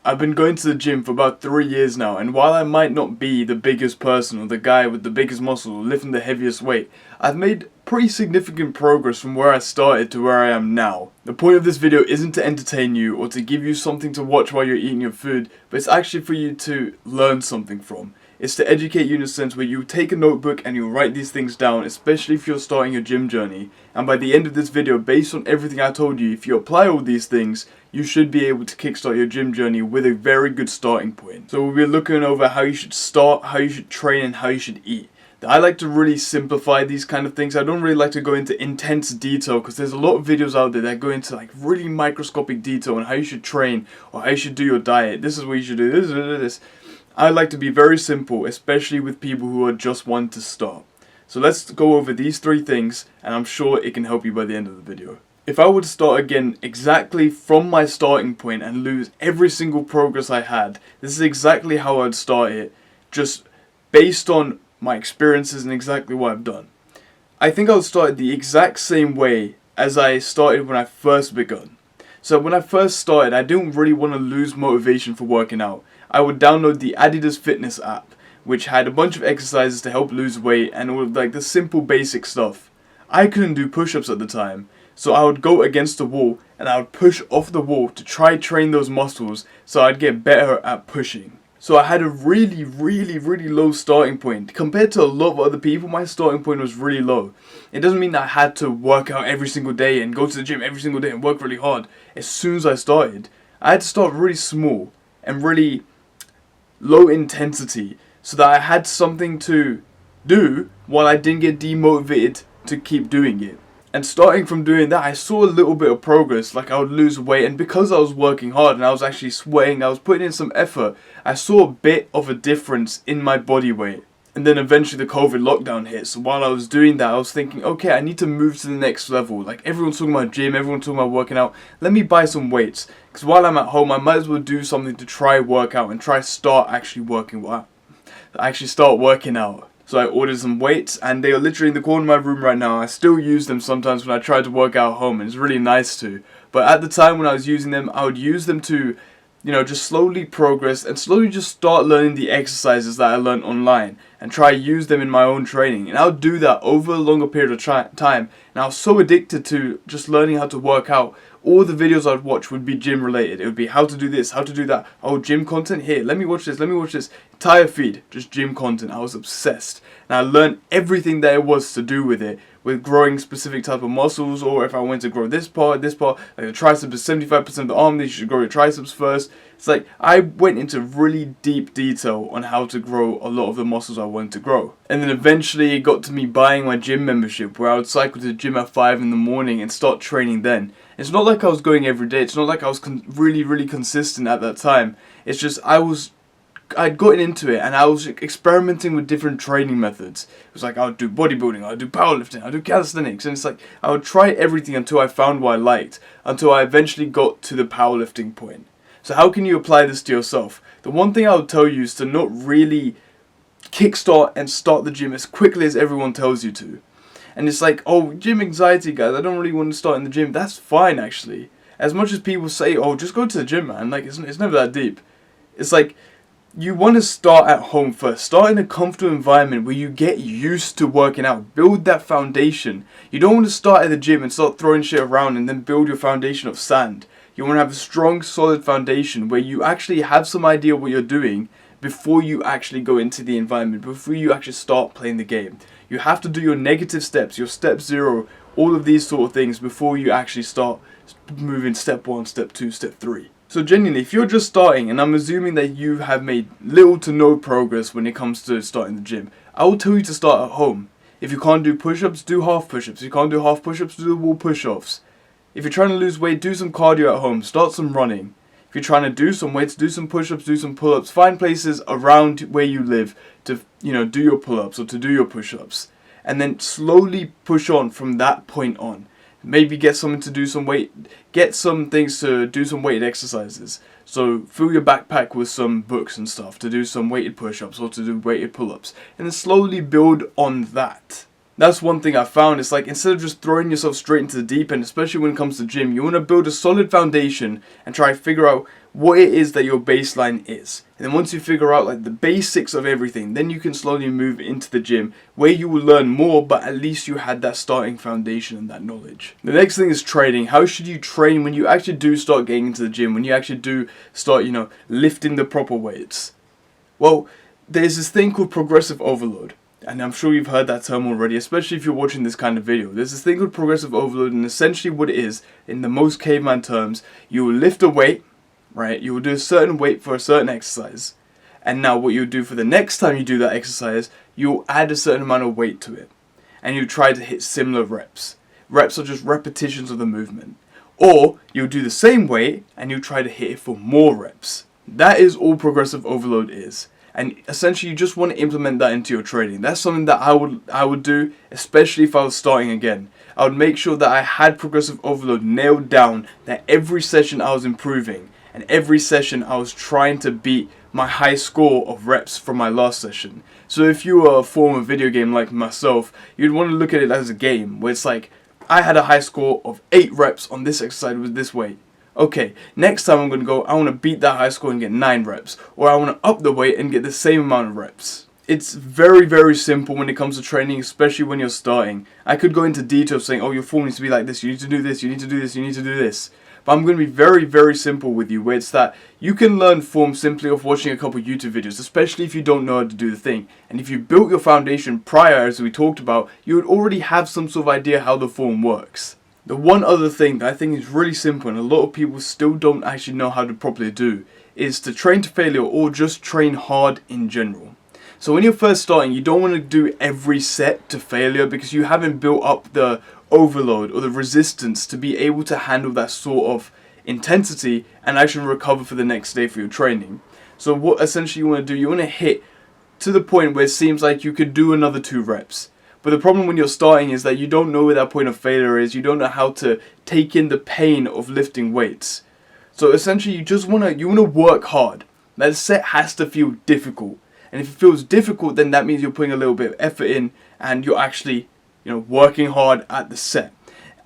I've been going to the gym for about 3 years now, and while I might not be the biggest person or the guy with the biggest muscle or lifting the heaviest weight, I've made pretty significant progress from where I started to where I am now. The point of this video isn't to entertain you or to give you something to watch while you're eating your food, but it's actually for you to learn something from. It's to educate you in a sense where you take a notebook and you write these things down, especially if you're starting your gym journey. And by the end of this video, based on everything I told you, if you apply all these things, you should be able to kickstart your gym journey with a very good starting point. So we'll be looking over how you should start, how you should train, and how you should eat. I like to really simplify these kind of things. I don't really like to go into intense detail because there's a lot of videos out there that go into like really microscopic detail on how you should train or how you should do your diet. This is what you should do, this. I like to be very simple, especially with people who are just wanting to start. So let's go over these 3 things, and I'm sure it can help you by the end of the video. If I were to start again exactly from my starting point and lose every single progress I had, this is exactly how I'd start it, just based on my experiences and exactly what I've done. I think I would start it the exact same way as I started when I first begun. So when I first started, I didn't really want to lose motivation for working out. I would download the Adidas Fitness app, which had a bunch of exercises to help lose weight and all of like the simple basic stuff. I couldn't do push-ups at the time, so I would go against the wall and I would push off the wall to try train those muscles so I'd get better at pushing. So I had a really low starting point. Compared to a lot of other people, my starting point was really low. It doesn't mean that I had to work out every single day and go to the gym every single day and work really hard. As soon as I started, I had to start really small and really low intensity so that I had something to do while I didn't get demotivated to keep doing it. And starting from doing that, I saw a little bit of progress, like I would lose weight, and because I was working hard and I was actually sweating, I was putting in some effort, I saw a bit of a difference in my body weight. And then eventually the COVID lockdown hit, so while I was doing that, I was thinking, okay, I need to move to the next level. Like everyone's talking about gym, everyone's talking about working out, let me buy some weights. Because while I'm at home, I might as well do something to try work out and try start actually working out. So I ordered some weights, and they are literally in the corner of my room right now. I still use them sometimes when I try to work out at home, and it's really nice to. But at the time when I was using them, I would use them to, just slowly progress and slowly just start learning the exercises that I learned online and try use them in my own training. And I would do that over a longer period of time. And I was so addicted to just learning how to work out. All the videos I'd watch would be gym related. It would be how to do this, how to do that. Oh, gym content? Here, let me watch this. Entire feed, just gym content. I was obsessed. And I learned everything there was to do with it, with growing specific type of muscles, or if I wanted to grow this part, like the triceps is 75% of the arm, you should grow your triceps first. It's like I went into really deep detail on how to grow a lot of the muscles I wanted to grow. And then eventually it got to me buying my gym membership, where I would cycle to the gym at 5 in the morning and start training then. It's not like I was going every day, it's not like I was really consistent at that time. It's just I'd gotten into it and I was experimenting with different training methods. It was like I would do bodybuilding, I would do powerlifting, I would do calisthenics, and it's like I would try everything until I found what I liked, until I eventually got to the powerlifting point. So how can you apply this to yourself? The one thing I would tell you is to not really kickstart and start the gym as quickly as everyone tells you to. And it's like, oh, gym anxiety, guys, I don't really want to start in the gym. That's fine, actually. As much as people say, oh, just go to the gym, man, like it's never that deep. It's like, you want to start at home first. Start in a comfortable environment where you get used to working out. Build that foundation. You don't want to start at the gym and start throwing shit around and then build your foundation of sand. You want to have a strong, solid foundation where you actually have some idea what you're doing before you actually go into the environment, before you actually start playing the game. You have to do your negative steps, your step 0, all of these sort of things before you actually start moving step 1, step 2, step 3. So genuinely, if you're just starting, and I'm assuming that you have made little to no progress when it comes to starting the gym, I will tell you to start at home. If you can't do push-ups, do half push-ups. If you can't do half push-ups, do the wall push-offs. If you're trying to lose weight, do some cardio at home. Start some running. If you're trying to do some weights, do some push-ups, do some pull-ups. Find places around where you live to, do your pull-ups or to do your push-ups. And then slowly push on from that point on. Maybe get someone to do some weight, get some things to do some weighted exercises. So fill your backpack with some books and stuff to do some weighted push-ups or to do weighted pull-ups. And then slowly build on that. That's one thing I found. It's like instead of just throwing yourself straight into the deep end, especially when it comes to gym, you want to build a solid foundation and try to figure out what it is that your baseline is. And then once you figure out like the basics of everything, then you can slowly move into the gym where you will learn more, but at least you had that starting foundation and that knowledge. The next thing is training. How should you train when you actually do start getting into the gym, when you actually do start, lifting the proper weights? Well, there's this thing called progressive overload. And I'm sure you've heard that term already, especially if you're watching this kind of video. There's this thing called progressive overload, and essentially what it is, in the most caveman terms, you will lift a weight, right? You will do a certain weight for a certain exercise. And now what you'll do for the next time you do that exercise, you'll add a certain amount of weight to it. And you try to hit similar reps. Reps are just repetitions of the movement. Or you'll do the same weight and you'll try to hit it for more reps. That is all progressive overload is. And essentially you just want to implement that into your training. That's something that I would do, especially if I was starting again. I would make sure that I had progressive overload nailed down, that every session I was improving, and every session I was trying to beat my high score of reps from my last session. So if you were a former video game like myself, you'd want to look at it as a game, where it's like, I had a high score of 8 reps on this exercise with this weight. Okay, next time I'm going to go, I want to beat that high score and get 9 reps. Or I want to up the weight and get the same amount of reps. It's very, very simple when it comes to training, especially when you're starting. I could go into detail saying, oh, your form needs to be like this, you need to do this, you need to do this, you need to do this. But I'm going to be very, very simple with you, where it's that you can learn form simply off watching a couple YouTube videos, especially if you don't know how to do the thing. And if you built your foundation prior, as we talked about, you would already have some sort of idea how the form works. The one other thing that I think is really simple and a lot of people still don't actually know how to properly do is to train to failure or just train hard in general. So when you're first starting, you don't want to do every set to failure because you haven't built up the overload or the resistance to be able to handle that sort of intensity and actually recover for the next day for your training. So what essentially you want to do, you want to hit to the point where it seems like you could do another 2 reps. But the problem when you're starting is that you don't know where that point of failure is. You don't know how to take in the pain of lifting weights. So essentially you want to work hard. That set has to feel difficult. And if it feels difficult, then that means you're putting a little bit of effort in and you're actually, working hard at the set.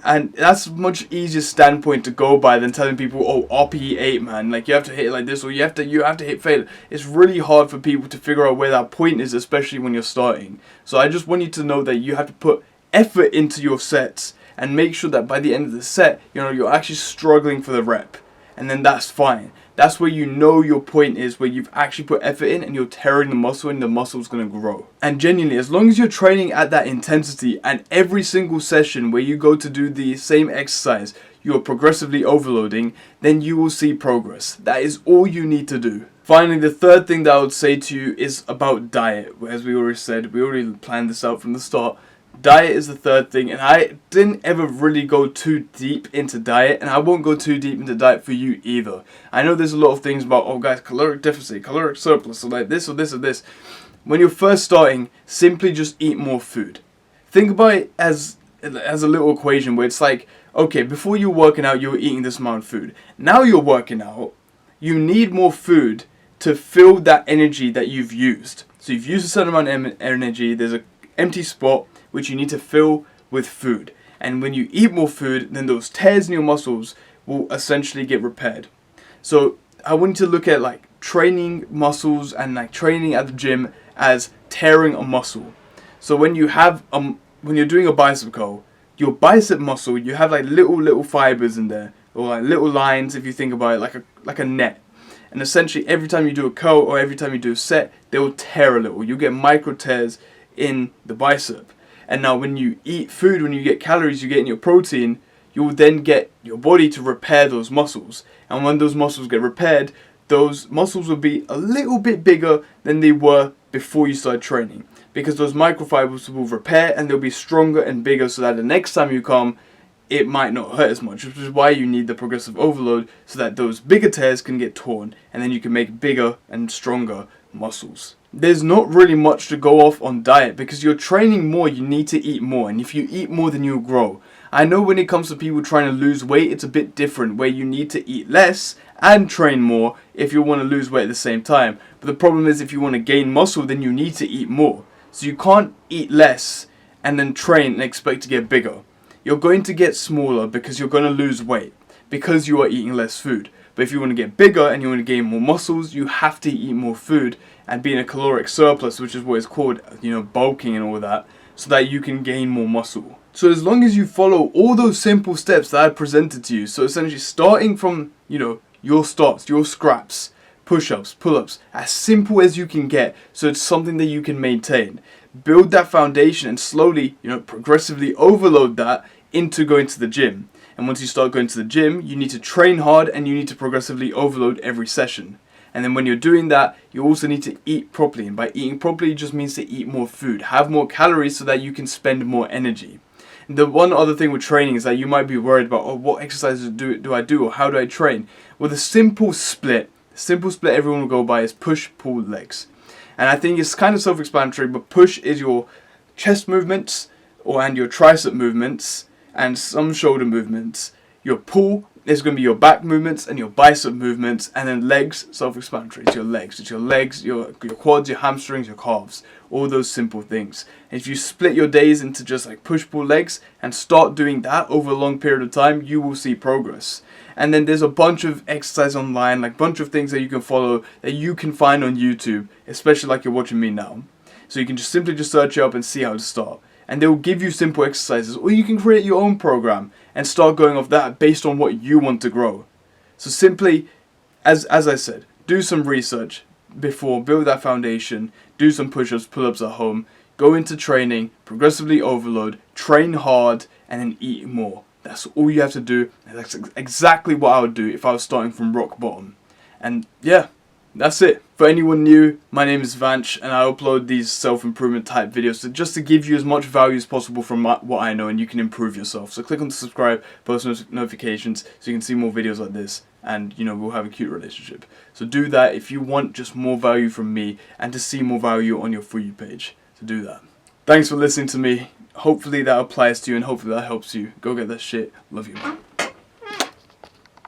And that's a much easier standpoint to go by than telling people, oh, RPE 8, man, like you have to hit it like this, or you have to hit failure. It's really hard for people to figure out where that point is, especially when you're starting. So I just want you to know that you have to put effort into your sets and make sure that by the end of the set, you're actually struggling for the rep. And then that's fine. That's where you know your point is, where you've actually put effort in and you're tearing the muscle and the muscle's going to grow. And genuinely, as long as you're training at that intensity and every single session where you go to do the same exercise, you're progressively overloading, then you will see progress. That is all you need to do. Finally, the third thing that I would say to you is about diet. As we already said, we already planned this out from the start. Diet is the third thing, and I didn't ever really go too deep into diet, and I won't go too deep into diet for you either. I know there's a lot of things about, oh guys, caloric deficit, caloric surplus, or like this or this or this. When you're first starting, simply just eat more food. Think about it as a little equation where it's like, okay, before you're working out, you were eating this amount of food. Now you're working out, you need more food to fill that energy that you've used. So you've used a certain amount of energy, there's an empty spot, which you need to fill with food. And when you eat more food, then those tears in your muscles will essentially get repaired. So I want you to look at like training muscles and like training at the gym as tearing a muscle. So when you have when you're doing a bicep curl, your bicep muscle, you have like little fibers in there, or like little lines if you think about it, like a net. And essentially every time you do a curl or every time you do a set, they will tear a little. You get micro tears in the bicep. And now when you eat food, when you get calories, you get in your protein, you will then get your body to repair those muscles. And when those muscles get repaired, those muscles will be a little bit bigger than they were before you started training. Because those microfibers will repair and they'll be stronger and bigger so that the next time you come, it might not hurt as much. Which is why you need the progressive overload, so that those bigger tears can get torn and then you can make bigger and stronger muscles. There's not really much to go off on diet because you're training more, you need to eat more, and if you eat more then you'll grow. I know when it comes to people trying to lose weight, it's a bit different where you need to eat less and train more if you want to lose weight at the same time. But the problem is if you want to gain muscle, then you need to eat more. So you can't eat less and then train and expect to get bigger. You're going to get smaller because you're going to lose weight because you are eating less food. But if you want to get bigger and you want to gain more muscles, you have to eat more food and be in a caloric surplus, which is what is called, bulking and all that, so that you can gain more muscle. So as long as you follow all those simple steps that I presented to you, so essentially starting from, your starts, your scraps, push-ups, pull-ups, as simple as you can get, so it's something that you can maintain. Build that foundation and slowly, progressively overload that into going to the gym. And once you start going to the gym, you need to train hard and you need to progressively overload every session. And then when you're doing that, you also need to eat properly. And by eating properly, it just means to eat more food, have more calories so that you can spend more energy. And the one other thing with training is that you might be worried about, what exercises do I do or how do I train? Well, the simple split everyone will go by is push, pull, legs. And I think it's kind of self-explanatory, but push is your chest movements and your tricep movements and some shoulder movements. Your pull is going to be your back movements and your bicep movements, and then legs, self-explanatory. It's your legs, your quads, your hamstrings, your calves, all those simple things. And if you split your days into just like push, pull, legs and start doing that over a long period of time, you will see progress. And then there's a bunch of exercise online, like bunch of things that you can follow that you can find on YouTube, especially like you're watching me now. So you can just simply search it up and see how to start. And they will give you simple exercises, or you can create your own program and start going off that based on what you want to grow. So simply, as I said, do some research before, build that foundation, do some push-ups, pull-ups at home, go into training, progressively overload, train hard, and then eat more. That's all you have to do, and that's exactly what I would do if I was starting from rock bottom. And yeah, that's it. For anyone new, my name is Vanch, and I upload these self-improvement type videos just to give you as much value as possible from what I know, and you can improve yourself. So click on the subscribe, post notifications, so you can see more videos like this, and we'll have a cute relationship. So do that if you want just more value from me, and to see more value on your For You page. So do that. Thanks for listening to me. Hopefully that applies to you, and hopefully that helps you. Go get that shit. Love you.